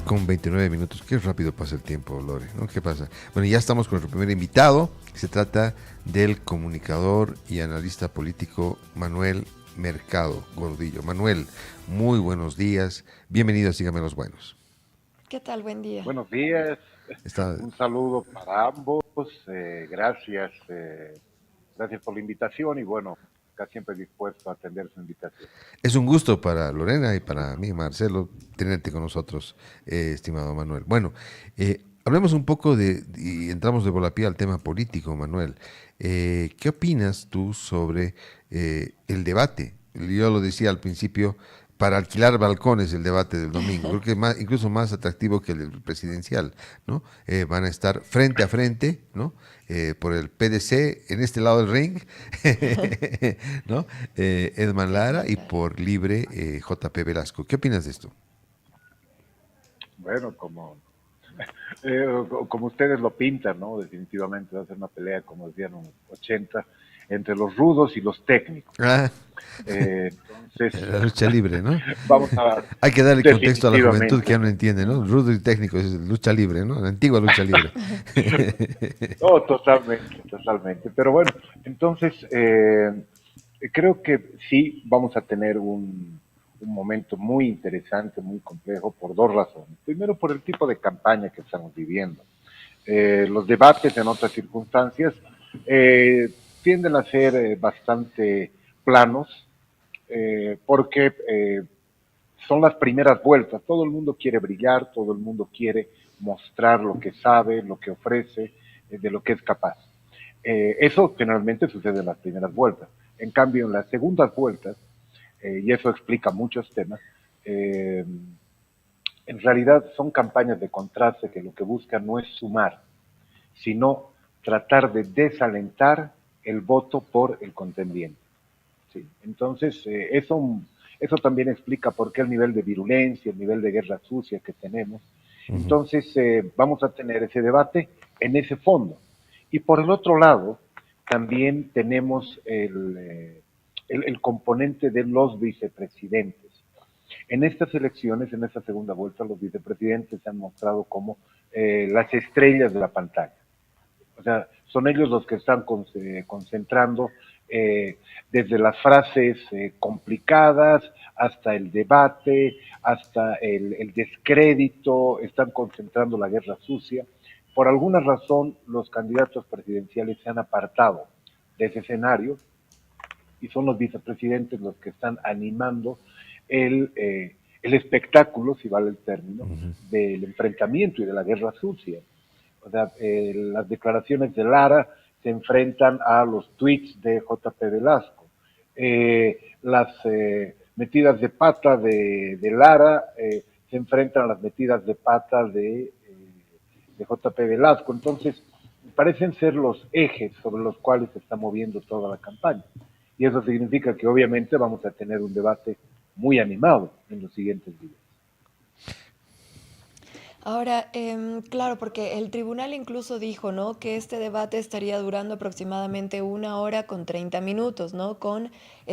6:29. Qué rápido pasa el tiempo, Lore, ¿no? ¿Qué pasa? Bueno, ya estamos con nuestro primer invitado. Se trata del comunicador y analista político Manuel Mercado Gordillo. Manuel, muy buenos días. Bienvenido a Sígame los Buenos. ¿Qué tal? Buen día. Buenos días, Está, un saludo para ambos, gracias, gracias por la invitación y bueno, acá siempre dispuesto a atender su invitación. es un gusto para Lorena y para mí, Marcelo, tenerte con nosotros, estimado Manuel. Bueno, hablemos un poco y entramos de volapía al tema político, Manuel. ¿Qué opinas tú sobre el debate? Yo lo decía al principio, para alquilar balcones el debate del domingo. Creo que incluso más atractivo que el presidencial, ¿no? Van a estar frente a frente, ¿no? Por el PDC en este lado del ring, ¿no? Edman Lara Edman y Lara. por libre JP Velasco. ¿Qué opinas de esto? Bueno, como ustedes lo pintan, ¿no? Definitivamente va a ser una pelea, como decían en los 80, entre los rudos y los técnicos. Ah, Entonces, la lucha libre, ¿no? vamos a, Hay que darle contexto a la juventud que definitivamente, ya no entiende, ¿no? Rudo y técnico es lucha libre, ¿no? La antigua lucha libre. no, totalmente, totalmente. Pero bueno, entonces creo que sí vamos a tener un momento muy interesante, muy complejo, por dos razones. Primero, por el tipo de campaña que estamos viviendo. Los debates en otras circunstancias eh, tienden a ser bastante planos, porque son las primeras vueltas. Todo el mundo quiere brillar, todo el mundo quiere mostrar lo que sabe, lo que ofrece, de lo que es capaz. Eso generalmente sucede en las primeras vueltas. En cambio, en las segundas vueltas, y eso explica muchos temas, en realidad son campañas de contraste que lo que buscan no es sumar, sino tratar de desalentar el voto por el contendiente. ¿Sí? Entonces, eso también explica por qué el nivel de virulencia, el nivel de guerra sucia que tenemos. Ujú. Entonces, vamos a tener ese debate en ese fondo. Y por el otro lado, también tenemos el componente de los vicepresidentes. En estas elecciones, en esta segunda vuelta, los vicepresidentes se han mostrado como las estrellas de la pantalla. O sea, son ellos los que están concentrando desde las frases complicadas hasta el debate, hasta el descrédito, están concentrando la guerra sucia. Por alguna razón, los candidatos presidenciales se han apartado de ese escenario y son los vicepresidentes los que están animando el espectáculo, si vale el término, Uh-huh. del enfrentamiento y de la guerra sucia. O sea, las declaraciones de Lara se enfrentan a los tweets de JP Velasco. Las metidas de pata de Lara se enfrentan a las metidas de pata de JP Velasco. Entonces, parecen ser los ejes sobre los cuales se está moviendo toda la campaña. Y eso significa que obviamente vamos a tener un debate muy animado en los siguientes días. Ahora, claro, porque el tribunal incluso dijo, ¿no? Que este debate estaría durando aproximadamente 1 hora con 30 minutos, ¿no? Con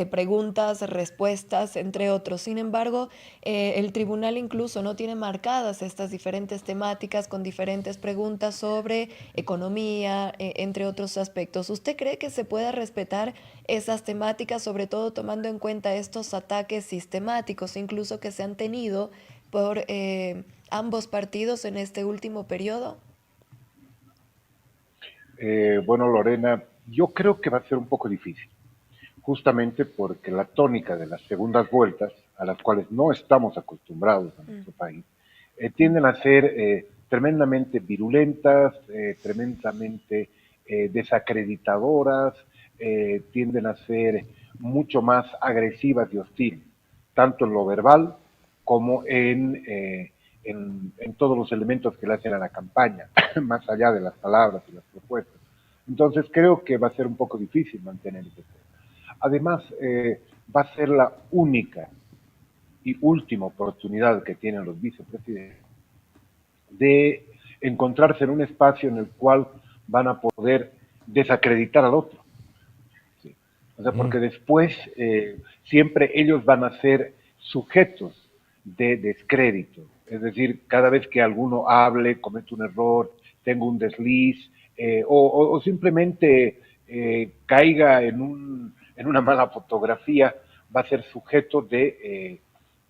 preguntas, respuestas, entre otros. Sin embargo, el tribunal incluso no tiene marcadas estas diferentes temáticas con diferentes preguntas sobre economía, entre otros aspectos. ¿Usted cree que se pueda respetar esas temáticas, sobre todo tomando en cuenta estos ataques sistemáticos, incluso que se han tenido por ambos partidos en este último periodo? Bueno, Lorena, yo creo que va a ser un poco difícil, justamente porque la tónica de las segundas vueltas, a las cuales no estamos acostumbrados en nuestro país, tienden a ser tremendamente virulentas, tremendamente desacreditadoras, tienden a ser mucho más agresivas y hostiles, tanto en lo verbal como en todos los elementos que le hacen a la campaña, más allá de las palabras y las propuestas. Entonces creo que va a ser un poco difícil mantener ese tema. Además, va a ser la única y última oportunidad que tienen los vicepresidentes de encontrarse en un espacio en el cual van a poder desacreditar al otro. ¿Sí? O sea, Uh-huh. porque después siempre ellos van a ser sujetos de descrédito, Es decir, cada vez que alguno hable, comete un error, tenga un desliz, o simplemente caiga en una mala fotografía, va a ser sujeto de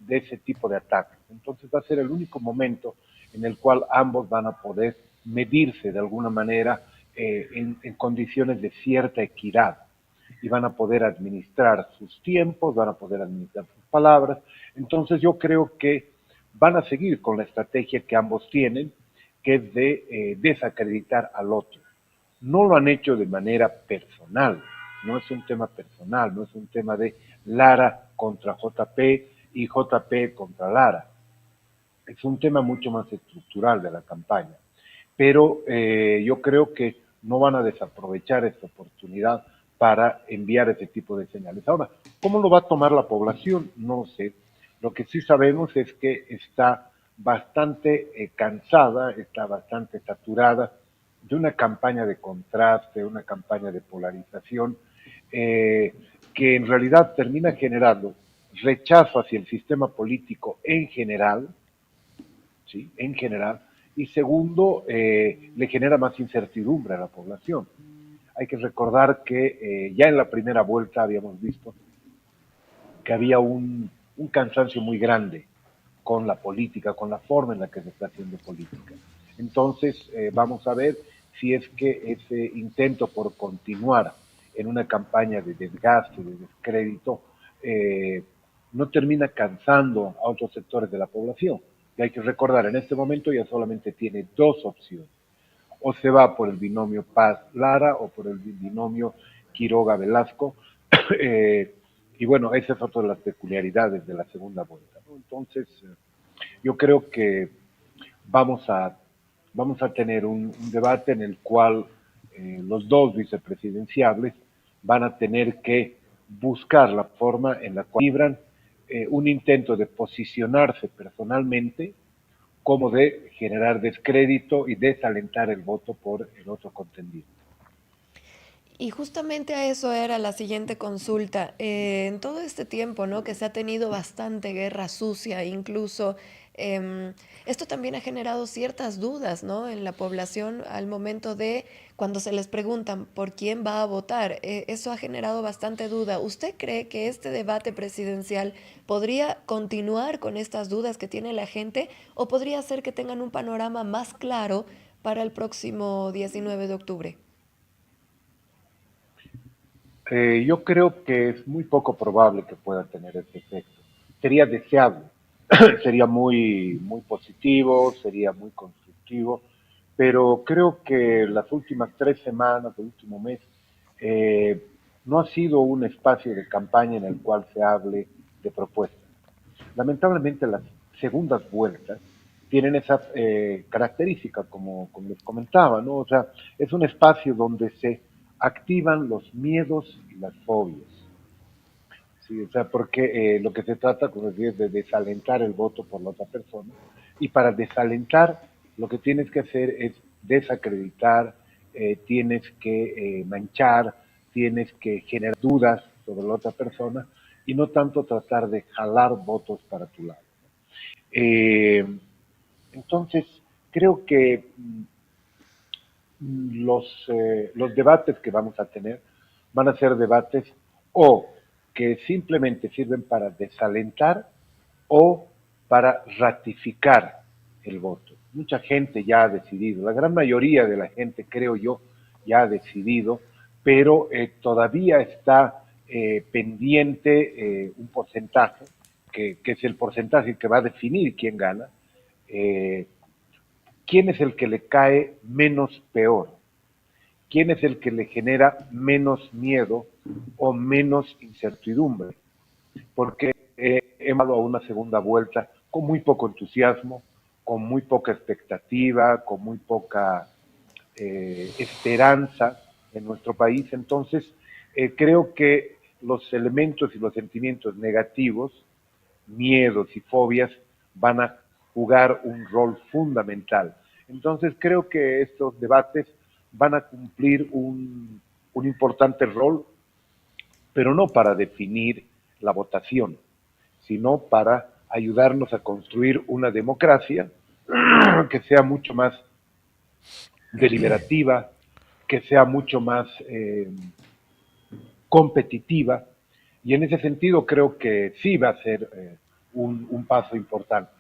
ese tipo de ataques. Entonces va a ser el único momento en el cual ambos van a poder medirse de alguna manera en condiciones de cierta equidad y van a poder administrar sus tiempos, van a poder administrar sus palabras. Entonces yo creo que van a seguir con la estrategia que ambos tienen, que es de desacreditar al otro. No lo han hecho de manera personal, no es un tema personal, no es un tema de Lara contra JP y JP contra Lara. Es un tema mucho más estructural de la campaña. Pero yo creo que no van a desaprovechar esta oportunidad para enviar ese tipo de señales. Ahora, ¿cómo lo va a tomar la población? No lo sé. Lo que sí sabemos es que está bastante cansada, está bastante saturada de una campaña de contraste, una campaña de polarización, eh, que en realidad termina generando rechazo hacia el sistema político en general, ¿sí? En general, y segundo, le genera más incertidumbre a la población. Hay que recordar que ya en la primera vuelta habíamos visto que había un cansancio muy grande con la política, con la forma en la que se está haciendo política. Entonces, vamos a ver si es que ese intento por continuar en una campaña de desgaste, de descrédito, no termina cansando a otros sectores de la población. Y hay que recordar, en este momento ya solamente tiene dos opciones. O se va por el binomio Paz-Lara o por el binomio Quiroga-Velasco. eh, y bueno, esa es otra de las peculiaridades de la segunda vuelta, ¿no? Entonces, yo creo que vamos a, vamos a tener un debate en el cual los dos vicepresidenciables van a tener que buscar la forma en la cual libran un intento de posicionarse personalmente como de generar descrédito y desalentar el voto por el otro contendiente. Y justamente a eso era la siguiente consulta. En todo este tiempo, ¿no? Que se ha tenido bastante guerra sucia, incluso esto también ha generado ciertas dudas, ¿no? En la población al momento de cuando se les preguntan por quién va a votar. Eso ha generado bastante duda. ¿Usted cree que este debate presidencial podría continuar con estas dudas que tiene la gente o podría ser que tengan un panorama más claro para el próximo 19 de octubre? Yo creo que es muy poco probable que pueda tener ese efecto. Sería deseable, sería muy positivo, sería muy constructivo, pero creo que las últimas 3 semanas, el último mes, eh, no ha sido un espacio de campaña en el cual se hable de propuestas. Lamentablemente las segundas vueltas tienen esa característica, como les comentaba, ¿no? O sea, es un espacio donde se activan los miedos y las fobias. Sí, o sea, porque lo que se trata, como decía, es de desalentar el voto por la otra persona. Y para desalentar, lo que tienes que hacer es desacreditar, tienes que manchar, tienes que generar dudas sobre la otra persona y no tanto tratar de jalar votos para tu lado. Eh, entonces, creo que los debates que vamos a tener van a ser debates o que simplemente sirven para desalentar o para ratificar el voto. Mucha gente ya ha decidido, la gran mayoría de la gente, creo yo, ya ha decidido, pero todavía está pendiente un porcentaje, que es el porcentaje que va a definir quién gana, eh, quién es el que le cae menos peor, quién es el que le genera menos miedo o menos incertidumbre, porque hemos dado a una segunda vuelta con muy poco entusiasmo, con muy poca expectativa, con muy poca esperanza en nuestro país. Entonces, creo que los elementos y los sentimientos negativos, miedos y fobias, van a jugar un rol fundamental. Entonces, creo que estos debates van a cumplir un importante rol, pero no para definir la votación, sino para ayudarnos a construir una democracia que sea mucho más deliberativa, que sea mucho más competitiva, y en ese sentido creo que sí va a ser un paso importante,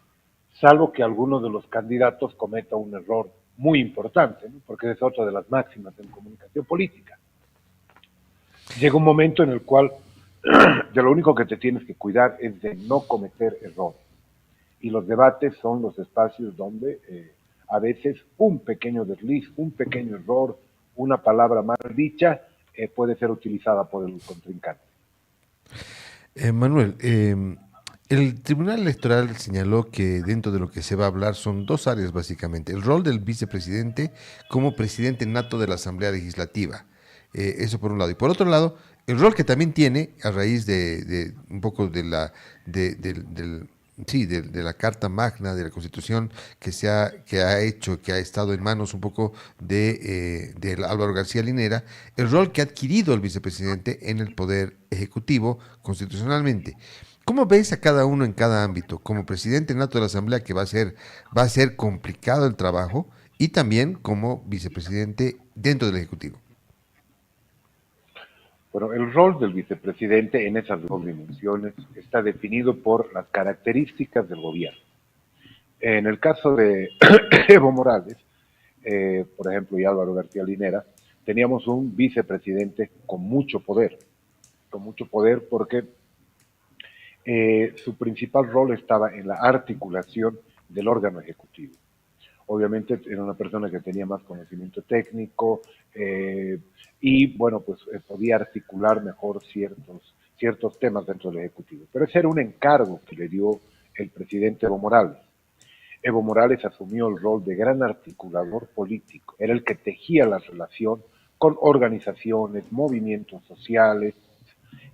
salvo que alguno de los candidatos cometa un error muy importante, ¿no? Porque es otra de las máximas en comunicación política. Llega un momento en el cual de lo único que te tienes que cuidar es de no cometer errores. Y los debates son los espacios donde a veces un pequeño desliz, un pequeño error, una palabra mal dicha puede ser utilizada por el contrincante. Manuel, el Tribunal Electoral señaló que dentro de lo que se va a hablar son dos áreas básicamente. El rol del vicepresidente como presidente nato de la Asamblea Legislativa. Eso por un lado. Y por otro lado, el rol que también tiene a raíz de un poco de la, del, sí, de la Carta Magna, de la Constitución que ha hecho, que ha estado en manos un poco de Álvaro García Linera, el rol que ha adquirido el vicepresidente en el poder ejecutivo constitucionalmente. ¿Cómo ves a cada uno en cada ámbito? Como presidente nato de la Asamblea, que va a ser complicado el trabajo, y también como vicepresidente dentro del Ejecutivo. Bueno, el rol del vicepresidente en esas dos dimensiones está definido por las características del gobierno. En el caso de Evo Morales, por ejemplo, y Álvaro García Linera, teníamos un vicepresidente con mucho poder porque su principal rol estaba en la articulación del órgano ejecutivo. Obviamente era una persona que tenía más conocimiento técnico y, bueno, pues podía articular mejor ciertos temas dentro del Ejecutivo. Pero ese era un encargo que le dio el presidente Evo Morales. Evo Morales asumió el rol de gran articulador político, era el que tejía la relación con organizaciones, movimientos sociales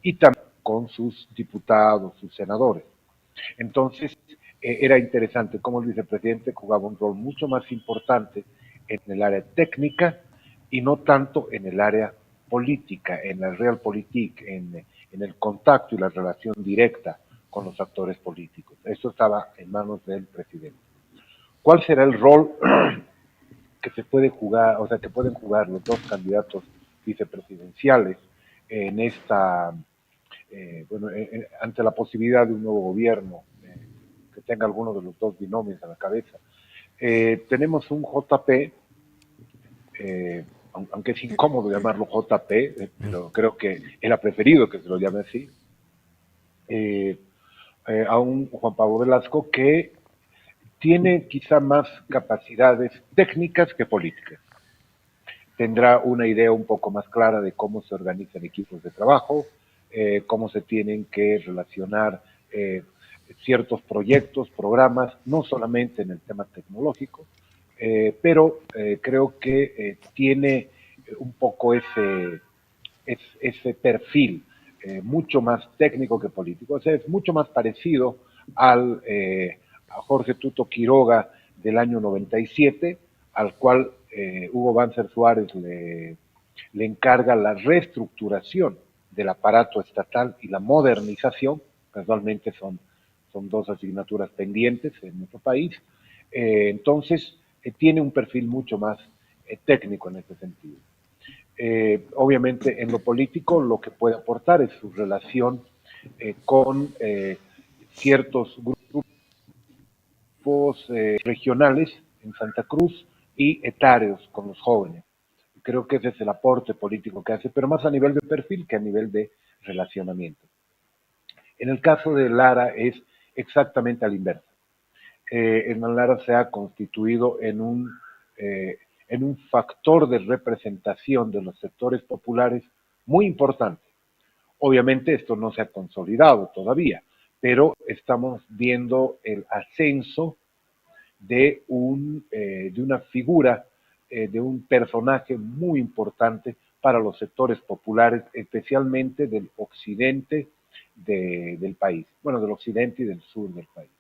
y también con sus diputados, sus senadores. Entonces, era interesante cómo el vicepresidente jugaba un rol mucho más importante en el área técnica y no tanto en el área política, en la realpolitik, en el contacto y la relación directa con los actores políticos. Esto estaba en manos del presidente. ¿Cuál será el rol que se puede jugar, o sea, que pueden jugar los dos candidatos vicepresidenciales en esta, bueno, ante la posibilidad de un nuevo gobierno que tenga alguno de los dos binomios a la cabeza? Tenemos un JP, aunque es incómodo llamarlo JP, pero creo que era preferido que se lo llame así, eh, a un Juan Pablo Velasco que tiene quizá más capacidades técnicas que políticas. Tendrá una idea un poco más clara de cómo se organizan equipos de trabajo, cómo se tienen que relacionar ciertos proyectos, programas, no solamente en el tema tecnológico, pero creo que tiene un poco ese perfil mucho más técnico que político. O sea, es mucho más parecido a Jorge Tuto Quiroga del año 97, al cual Hugo Banzer Suárez le encarga la reestructuración del aparato estatal y la modernización, casualmente son dos asignaturas pendientes en nuestro país. Entonces, tiene un perfil mucho más técnico en este sentido. Obviamente en lo político lo que puede aportar es su relación con ciertos grupos regionales en Santa Cruz y etarios con los jóvenes. Creo que ese es el aporte político que hace, pero más a nivel de perfil que a nivel de relacionamiento. En el caso de Lara es exactamente al inverso. Hernán Lara se ha constituido en un factor de representación de los sectores populares muy importante. Obviamente esto no se ha consolidado todavía, pero estamos viendo el ascenso de una figura, de un personaje muy importante para los sectores populares, especialmente del occidente del país, bueno, del occidente y del sur del país.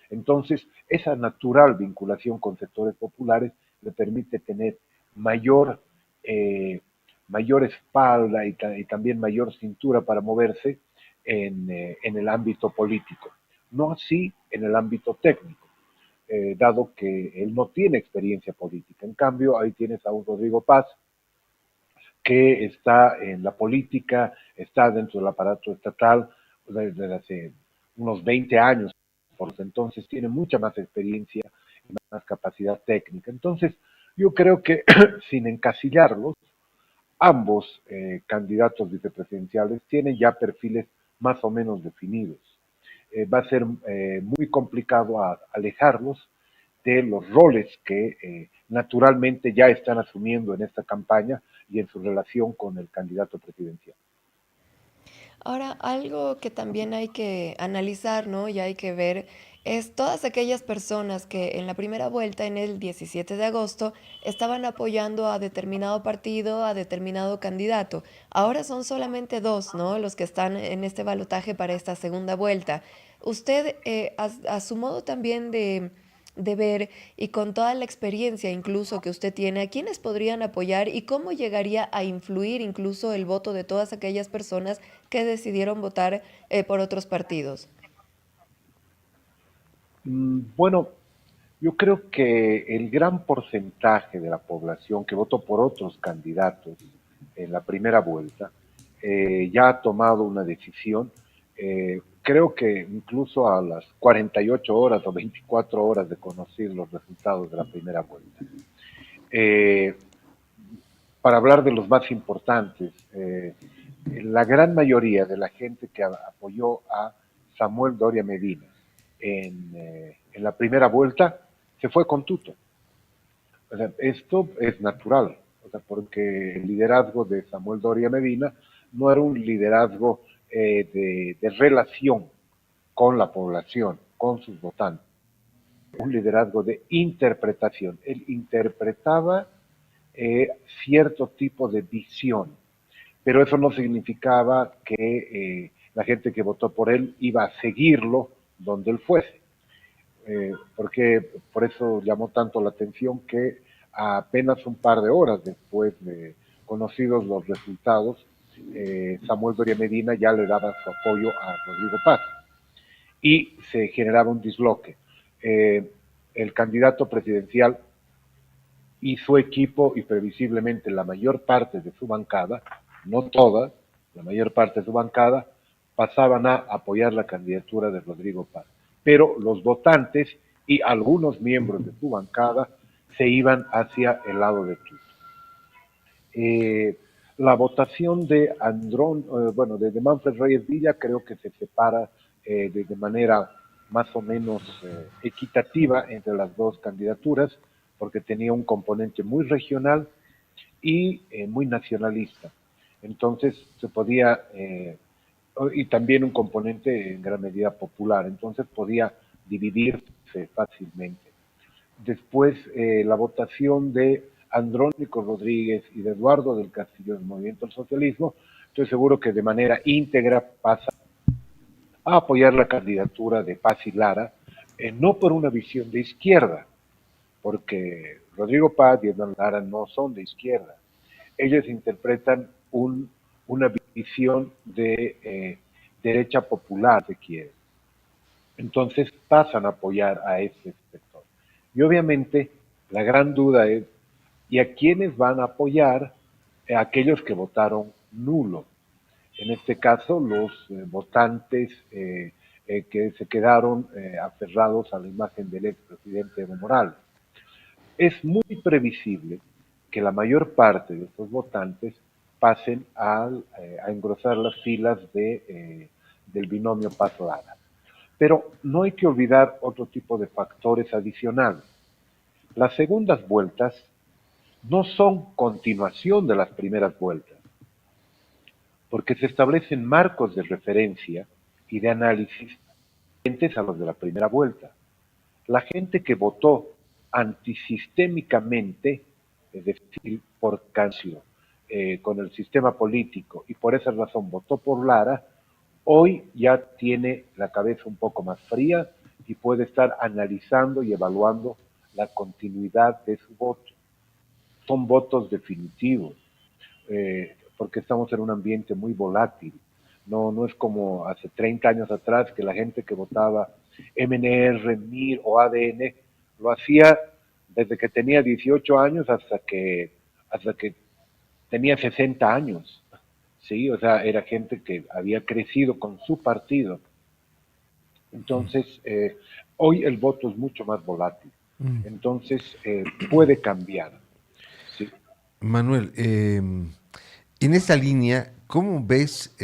Entonces, esa natural vinculación con sectores populares le permite tener mayor, eh, mayor espalda y también mayor cintura para moverse en el ámbito político. no así en el ámbito técnico, dado que él no tiene experiencia política. En cambio, ahí tienes a un Rodrigo Paz que está en la política, está dentro del aparato estatal desde hace unos 20 años, por entonces tiene mucha más experiencia y más capacidad técnica. Entonces, yo creo que sin encasillarlos, ambos candidatos vicepresidenciales tienen ya perfiles más o menos definidos. Va a ser muy complicado alejarlos de los roles que naturalmente ya están asumiendo en esta campaña y en su relación con el candidato presidencial. Ahora, algo que también hay que analizar, ¿no? Y hay que ver es todas aquellas personas que en la primera vuelta, en el 17 de agosto, estaban apoyando a determinado partido, a determinado candidato. Ahora son solamente dos, ¿no? Los que están en este balotaje para esta segunda vuelta. Usted, a su modo también de ver y con toda la experiencia incluso que usted tiene, ¿a quiénes podrían apoyar y cómo llegaría a influir incluso el voto de todas aquellas personas que decidieron votar por otros partidos? Bueno, yo creo que el gran porcentaje de la población que votó por otros candidatos en la primera vuelta ya ha tomado una decisión. Creo que incluso a las 48 horas o 24 horas de conocer los resultados de la primera vuelta. Eh, para hablar de los más importantes, la gran mayoría de la gente que apoyó a Samuel Doria Medina en la primera vuelta se fue con Tuto. O sea, esto es natural, o sea, porque el liderazgo de Samuel Doria Medina no era un liderazgo de relación con la población, con sus votantes, un liderazgo de interpretación. Él interpretaba eh, cierto tipo de visión, pero eso no significaba que la gente que votó por él iba a seguirlo donde él fuese. Porque por eso llamó tanto la atención que apenas un par de horas después de conocidos los resultados, Samuel Doria Medina ya le daba su apoyo a Rodrigo Paz y se generaba un disloque. Eh, el candidato presidencial y su equipo y previsiblemente la mayor parte de su bancada, no toda, la mayor parte de su bancada, pasaban a apoyar la candidatura de Rodrigo Paz. Pero los votantes y algunos miembros de su bancada se iban hacia el lado de Tuto. La votación de Andrón, bueno, de Manfred Reyes Villa creo que se separa de manera más o menos equitativa entre las dos candidaturas, porque tenía un componente muy regional y muy nacionalista. Entonces se podía, y también un componente en gran medida popular, entonces podía dividirse fácilmente. Después, la votación de Andrónico Rodríguez y de Eduardo del Castillo del Movimiento del Socialismo, estoy seguro que de manera íntegra pasa a apoyar la candidatura de Paz y Lara, no por una visión de izquierda, porque Rodrigo Paz y Edna Lara no son de izquierda. Ellos interpretan una visión de derecha popular, si quiere. Entonces pasan a apoyar a ese sector. Y obviamente la gran duda es, ¿y a quiénes van a apoyar a aquellos que votaron nulo? En este caso, los votantes que se quedaron aferrados a la imagen del expresidente Evo Morales. Es muy previsible que la mayor parte de estos votantes pasen a engrosar las filas del binomio Paz-Lara. Pero no hay que olvidar otro tipo de factores adicionales. Las segundas vueltas no son continuación de las primeras vueltas, porque se establecen marcos de referencia y de análisis diferentes a los de la primera vuelta. La gente que votó antisistémicamente, es decir, por cancio con el sistema político y por esa razón votó por Lara, hoy ya tiene la cabeza un poco más fría y puede estar analizando y evaluando la continuidad de su voto. Son votos definitivos, porque estamos en un ambiente muy volátil. No es como hace 30 años atrás que la gente que votaba MNR, MIR o ADN, lo hacía desde que tenía 18 años hasta que tenía 60 años. Sí, o sea, era gente que había crecido con su partido. Entonces, hoy el voto es mucho más volátil. Entonces, puede cambiar. Sí. Manuel, en esta línea, cómo ves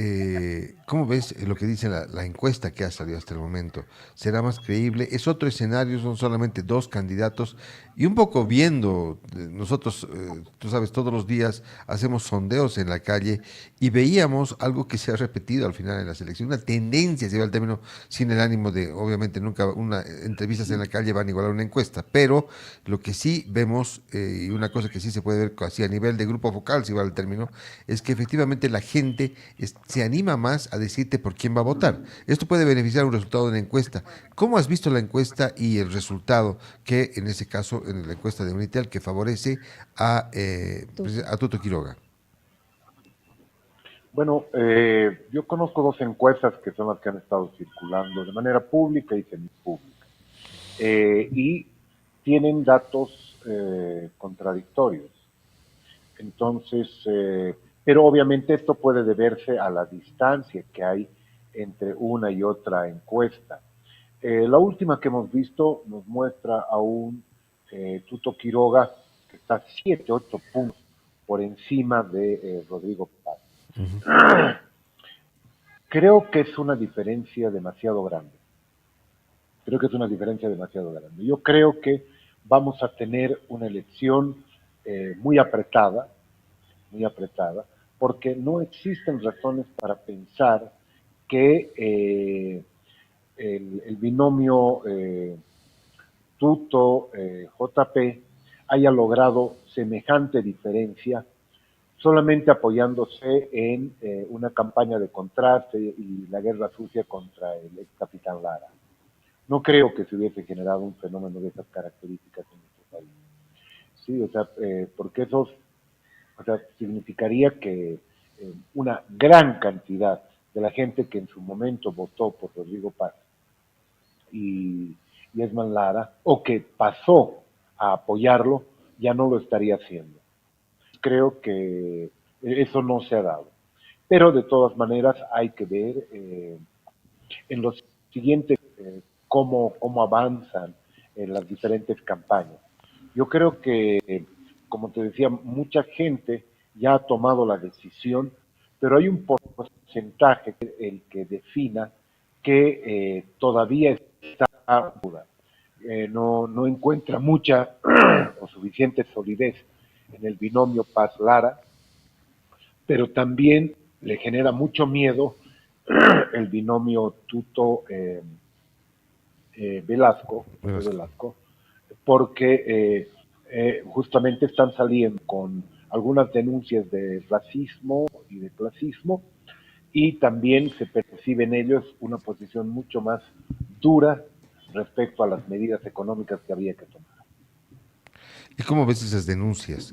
lo que dice la encuesta que ha salido hasta el momento? ¿Será más creíble? ¿Es otro escenario? ¿Son solamente dos candidatos? Y un poco viendo, nosotros, tú sabes, todos los días hacemos sondeos en la calle y veíamos algo que se ha repetido al final de la selección, una tendencia, se va el término, sin el ánimo de, obviamente, nunca una entrevistas en la calle van a igualar una encuesta, pero lo que sí vemos, y una cosa que sí se puede ver así a nivel de grupo focal, si va el término, es que efectivamente la gente se anima más a decirte por quién va a votar. Esto puede beneficiar un resultado de una encuesta. ¿Cómo has visto la encuesta y el resultado que, en ese caso, en la encuesta de Unitel, que favorece Tú. a Tuto Quiroga? Bueno, yo conozco dos encuestas que son las que han estado circulando de manera pública y semipública. Y tienen datos contradictorios. Entonces, pero obviamente esto puede deberse a la distancia que hay entre una y otra encuesta. La última que hemos visto nos muestra a un Tuto Quiroga que está 7, 8 puntos por encima de Rodrigo Paz. Ujú. Creo que es una diferencia demasiado grande. Creo que es una diferencia demasiado grande. Yo creo que vamos a tener una elección muy apretada, porque no existen razones para pensar que el binomio Tuto-JP haya logrado semejante diferencia solamente apoyándose en una campaña de contraste y la guerra sucia contra el ex capitán Lara. No creo que se hubiese generado un fenómeno de esas características en nuestro país. Sí, o sea, porque eso, o sea, significaría que una gran cantidad de la gente que en su momento votó por Rodrigo Paz y, y Esman Lara, o que pasó a apoyarlo, ya no lo estaría haciendo. Creo que eso no se ha dado. Pero de todas maneras hay que ver en los siguientes cómo avanzan en las diferentes campañas. Yo creo que, como te decía, mucha gente ya ha tomado la decisión, pero hay un porcentaje el que defina que todavía está duda. No encuentra mucha o suficiente solidez en el binomio Paz-Lara, pero también le genera mucho miedo el binomio Tuto Velasco, José Velasco. Velasco, porque justamente están saliendo con algunas denuncias de racismo y de clasismo, y también se percibe en ellos una posición mucho más dura respecto a las medidas económicas que había que tomar. ¿Y cómo ves esas denuncias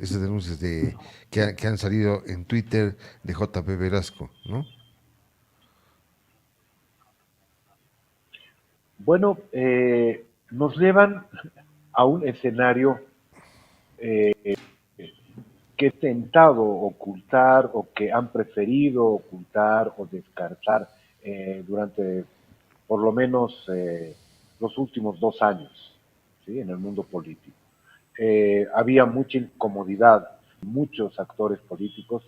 que han salido en Twitter de JP Velasco, ¿no? Bueno, nos llevan a un escenario que he intentado ocultar o que han preferido ocultar o descartar durante por lo menos los últimos 2 años, ¿sí? En el mundo político. Había mucha incomodidad, muchos actores políticos,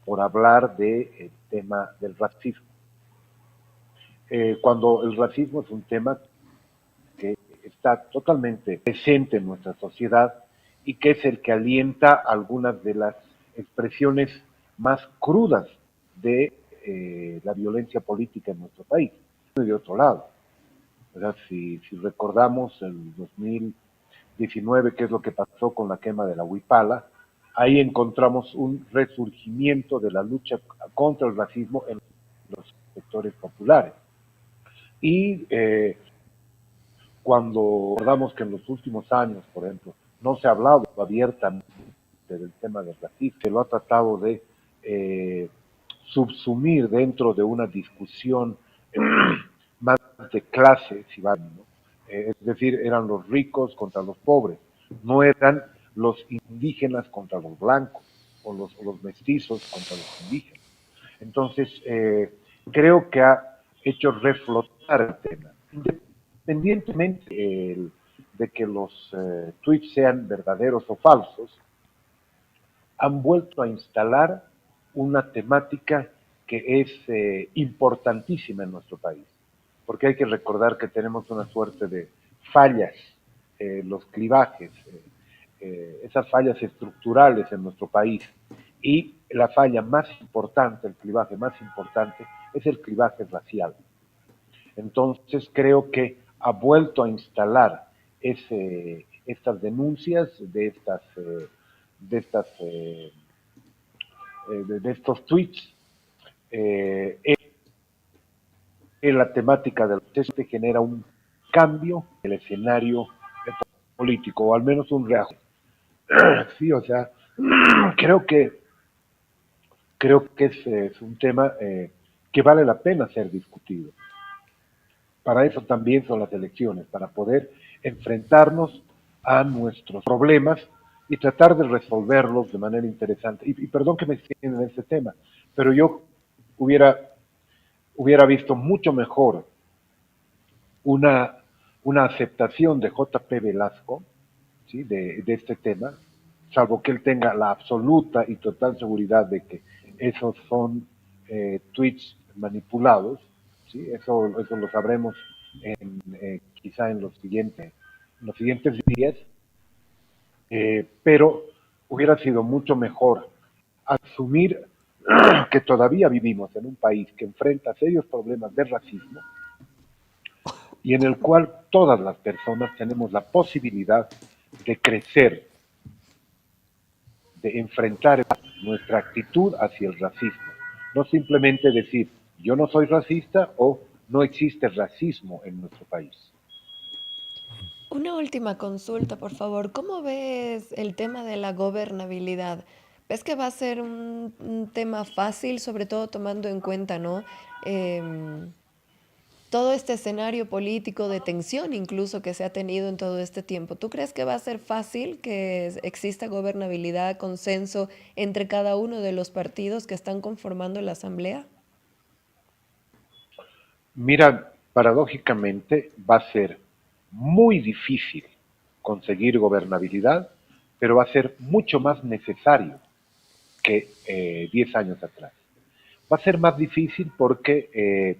por hablar del tema del racismo. Cuando el racismo es un tema que está totalmente presente en nuestra sociedad y que es el que alienta algunas de las expresiones más crudas de la violencia política en nuestro país. Y de otro lado, ¿verdad? Si recordamos el 2019, qué es lo que pasó con la quema de la Huipala, ahí encontramos un resurgimiento de la lucha contra el racismo en los sectores populares. Y cuando recordamos que en los últimos años, por ejemplo, no se ha hablado abiertamente del tema del racismo, se lo ha tratado de subsumir dentro de una discusión más de clase, si van, ¿no? Es decir, eran los ricos contra los pobres, no eran los indígenas contra los blancos o los mestizos contra los indígenas. Entonces, creo que ha hecho reflotar el tema, independientemente de que los tweets sean verdaderos o falsos, han vuelto a instalar una temática que es importantísima en nuestro país, porque hay que recordar que tenemos una suerte de fallas, los clivajes, esas fallas estructurales en nuestro país, y la falla más importante, el clivaje más importante, es el clivaje racial. Entonces creo que ha vuelto a instalar estas denuncias de estas de estos tweets en la temática del proceso genera un cambio en el escenario político, o al menos un reajuste. Sí, o sea, creo que es un tema que vale la pena ser discutido. Para eso también son las elecciones, para poder enfrentarnos a nuestros problemas y tratar de resolverlos de manera interesante. Y perdón que me extienda en este tema, pero yo hubiera, hubiera visto mucho mejor una, una aceptación de JP Velasco, ¿sí? De este tema, salvo que él tenga la absoluta y total seguridad de que esos son tweets manipulados, ¿sí? Eso lo sabremos quizá en los siguientes días, pero hubiera sido mucho mejor asumir que todavía vivimos en un país que enfrenta serios problemas de racismo y en el cual todas las personas tenemos la posibilidad de crecer, de enfrentar nuestra actitud hacia el racismo. No simplemente decir, yo no soy racista o no existe racismo en nuestro país. Una última consulta, por favor. ¿Cómo ves el tema de la gobernabilidad? ¿Ves que va a ser un tema fácil, sobre todo tomando en cuenta, ¿no? Em, todo este escenario político de tensión incluso que se ha tenido en todo este tiempo. ¿Tú crees que va a ser fácil que exista gobernabilidad, consenso entre cada uno de los partidos que están conformando la Asamblea? Mira, paradójicamente va a ser muy difícil conseguir gobernabilidad, pero va a ser mucho más necesario que 10 años atrás. Va a ser más difícil porque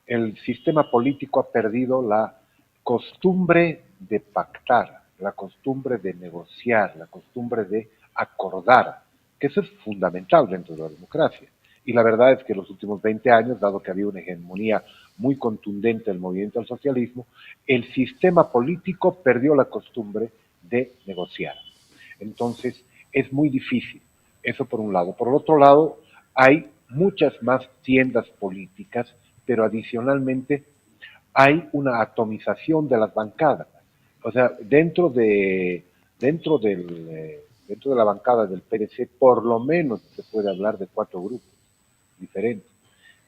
el sistema político ha perdido la costumbre de pactar, la costumbre de negociar, la costumbre de acordar, que eso es fundamental dentro de la democracia. Y la verdad es que en los últimos 20 años, dado que había una hegemonía muy contundente del movimiento al socialismo, el sistema político perdió la costumbre de negociar. Entonces, es muy difícil. Eso por un lado. Por el otro lado, hay muchas más tiendas políticas, pero adicionalmente hay una atomización de las bancadas. O sea, dentro de la bancada del PDC, por lo menos se puede hablar de 4 grupos diferentes.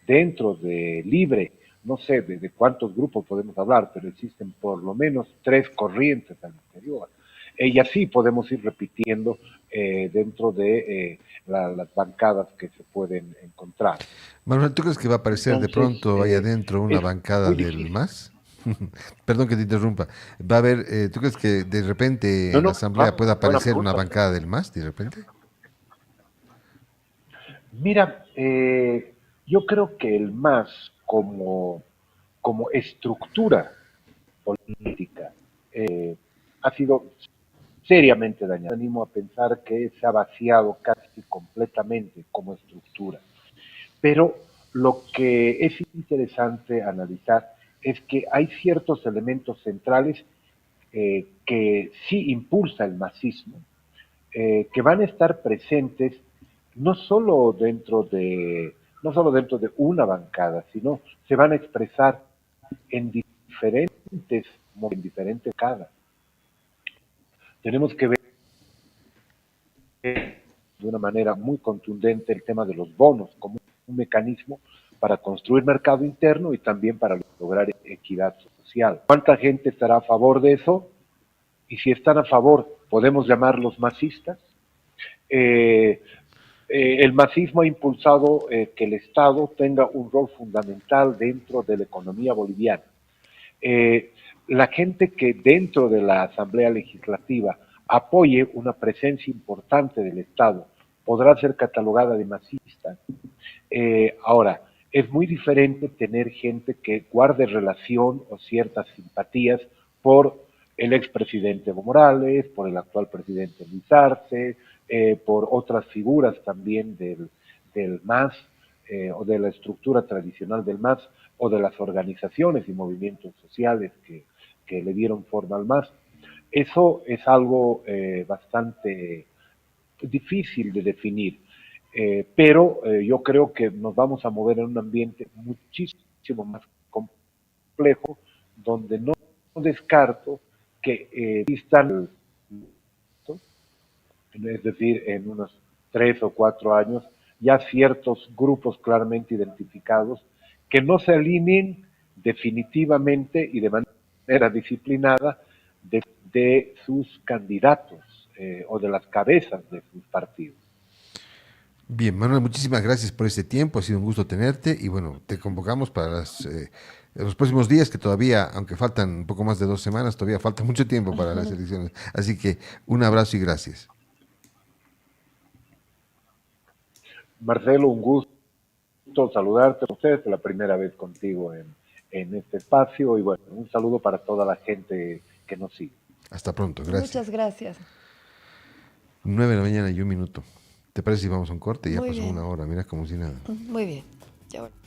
Dentro de Libre, no sé de cuántos grupos podemos hablar, pero existen por lo menos 3 corrientes al interior. Y así podemos ir repitiendo dentro de las bancadas que se pueden encontrar. Manuel, ¿tú crees que va a aparecer de Entonces, pronto ahí adentro una es bancada muy del difícil. MAS? Perdón que te interrumpa. Va a haber, ¿tú crees que de repente No, en la no, asamblea claro, pueda buena aparecer una pregunta. bancada del MAS de repente? Mira, yo creo que el MAS como estructura política ha sido seriamente dañado. Me animo a pensar que se ha vaciado casi completamente como estructura. Pero lo que es interesante analizar es que hay ciertos elementos centrales que sí impulsa el masismo, que van a estar presentes no solo no solo dentro de una bancada, sino se van a expresar en en diferentes bancadas. Tenemos que ver de una manera muy contundente el tema de los bonos como un mecanismo para construir mercado interno y también para lograr equidad social. ¿Cuánta gente estará a favor de eso? Y si están a favor, ¿podemos llamarlos masistas? El masismo ha impulsado que el Estado tenga un rol fundamental dentro de la economía boliviana. La gente que dentro de la Asamblea Legislativa apoye una presencia importante del Estado podrá ser catalogada de masista. Ahora, es muy diferente tener gente que guarde relación o ciertas simpatías por el expresidente Evo Morales, por el actual presidente Luis Arce, por otras figuras también del MAS, o de la estructura tradicional del MAS, o de las organizaciones y movimientos sociales que le dieron forma al MAS. Eso es algo bastante difícil de definir, pero yo creo que nos vamos a mover en un ambiente muchísimo más complejo, donde no descarto que existan, es decir, en unos 3 o 4 años, ya ciertos grupos claramente identificados que no se alineen definitivamente y de manera disciplinada de sus candidatos o de las cabezas de sus partidos. Bien, Manuel, muchísimas gracias por este tiempo, ha sido un gusto tenerte y bueno, te convocamos para los próximos días, que todavía, aunque faltan un poco más de 2 semanas, todavía falta mucho tiempo para las elecciones. Así que un abrazo y gracias. Marcelo, un gusto saludarte a ustedes, es la primera vez contigo en este espacio y bueno, un saludo para toda la gente que nos sigue. Hasta pronto, gracias. Muchas gracias. 9 de la mañana y 1 minuto. ¿Te parece si vamos a un corte? Ya Muy pasó bien. 1 hora, mira como si nada. Muy bien. Ya bueno.